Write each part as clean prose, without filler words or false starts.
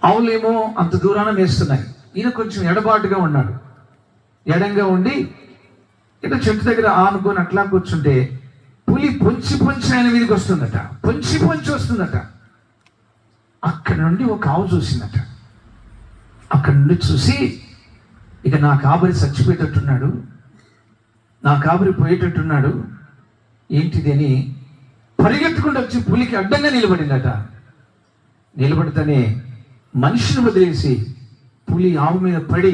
ఆవులేమో అంత దూరాన మేస్తున్నాయి. ఈయన కొంచెం ఎడబాటుగా ఉన్నాడు. ఎడంగా ఉండి ఇట్లా చెట్టు దగ్గర ఆనుకొని అట్లా కూర్చుంటే పులి పొంచి ఆయన మీదకి వస్తుందట. పొంచి వస్తుందట. అక్కడి నుండి ఒక ఆవు చూసిందట. అక్కడి నుండి చూసి ఇక నా కాబరి చచ్చిపోయేటట్టున్నాడు, నా కాబరి పోయేటట్టున్నాడు, ఏంటిది అని పరిగెత్తుకుంటూ వచ్చి పులికి అడ్డంగా నిలబడిందట. నిలబడితేనే మనిషిని వదిలేసి పులి ఆవు మీద పడి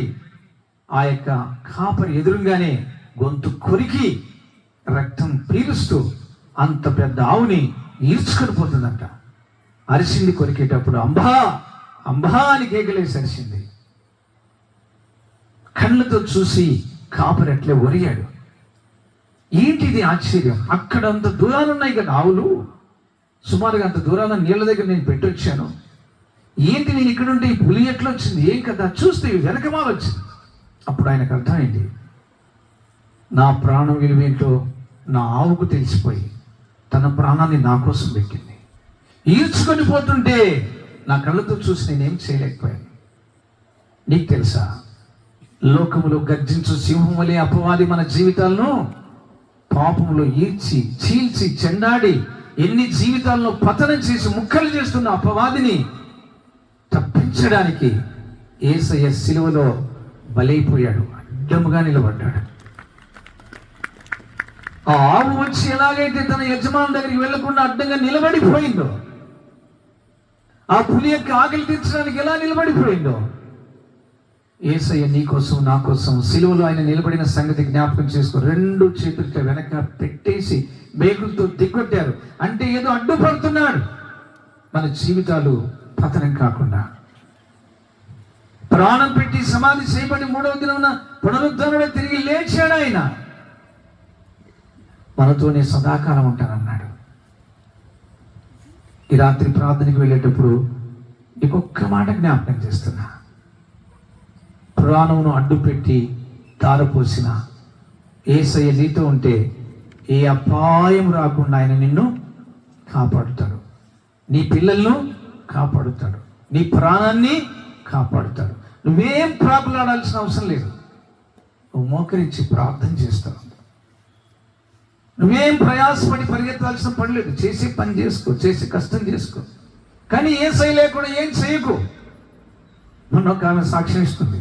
ఆ యొక్క కాపరి ఎదురుగానే గొంతు కొరికి రక్తం పీలుస్తూ అంత పెద్ద ఆవుని ఈడ్చుకొని పోతుందంట. అరిసింది. కొరికేటప్పుడు అంబా అంబా అని కేకలేసి అరిసింది. కళ్ళతో చూసి కాపరి అట్లే ఒరిగాడు. ఏంటిది ఆశ్చర్యం? అక్కడ అంత దూరాలు ఉన్నాయి కదా ఆవులు, సుమారుగా అంత దూరాన నీళ్ళ దగ్గర నేను పెట్టొచ్చాను. ఏంటి నేను ఇక్కడ ఉంటే ఈ పులి ఎట్లా వచ్చింది, ఏం కదా చూస్తే వెనకమాల వచ్చింది. అప్పుడు ఆయనకు అర్థమైంది, నా ప్రాణం విలువేంటో నా ఆవుకు తెలిసిపోయి తన ప్రాణాన్ని నా కోసం పెట్టింది. ఈడ్చుకొని పోతుంటే నా కళ్ళతో చూసి నేనేం చేయలేకపోయాను. నీకు తెలుసా, లోకములో గర్జించు సింహం వలె అపవాది మన జీవితాలను పాపంలో ఈడ్చి చీల్చి చెండాడి ఎన్ని జీవితాలను పతనం చేసి ముక్కలు చేస్తున్న అపవాదిని తప్పించడానికి యేసయ్య సిలువలో బలైపోయాడు. అడ్డముగా నిలబడ్డాడు. ఆ ఆవు వచ్చి ఎలాగైతే తన యజమాని దగ్గరికి వెళ్లకుండా అడ్డంగా నిలబడిపోయిందో, ఆ పులి యొక్క ఆకలి తీర్చడానికి ఎలా నిలబడిపోయిందో, యేసయ్య నీ కోసం నా కోసం సిలువలో ఆయన నిలబడిన సంగతి జ్ఞాపకం చేసుకో. 2 చేతులతో వెనక పెట్టేసి బేగులతో దిగొట్టారు. అంటే ఏదో అడ్డుపడుతున్నాడు మన జీవితాలు పతనం కాకుండా. ప్రాణం పెట్టి సమాధి చేయబడి 3వ దినమున పునరుద్ధరణలో తిరిగి లేచాడు. ఆయన మనతోనే సదాకాలం ఉంటానన్నాడు. ఈ రాత్రి ప్రార్థనకి వెళ్ళేటప్పుడు ఇంకొక్క మాట జ్ఞాపకం చేస్తున్నా. ప్రాణమును అడ్డుపెట్టి తారపోసిన యేసయ్య నీతో ఉంటే ఏ అపాయం రాకుండా ఆయన నిన్ను కాపాడుతాడు. నీ పిల్లలను కాపాడుతాడు. నీ ప్రాణాన్ని కాపాడుతాడు. నువ్వేం ప్రాకులాడాల్సిన అవసరం లేదు. నువ్వు మోకరించి ప్రార్థన చేస్తావు. నువ్వేం ప్రయాసపడి పరిగెత్తాల్సిన పని లేదు. చేసే పని చేసుకో, చేసే కష్టం చేసుకో, కానీ యేసయ్య లేకుండా ఏం చేయకు. మొన్న ఒక ఆమె సాక్ష్యం ఇస్తుంది.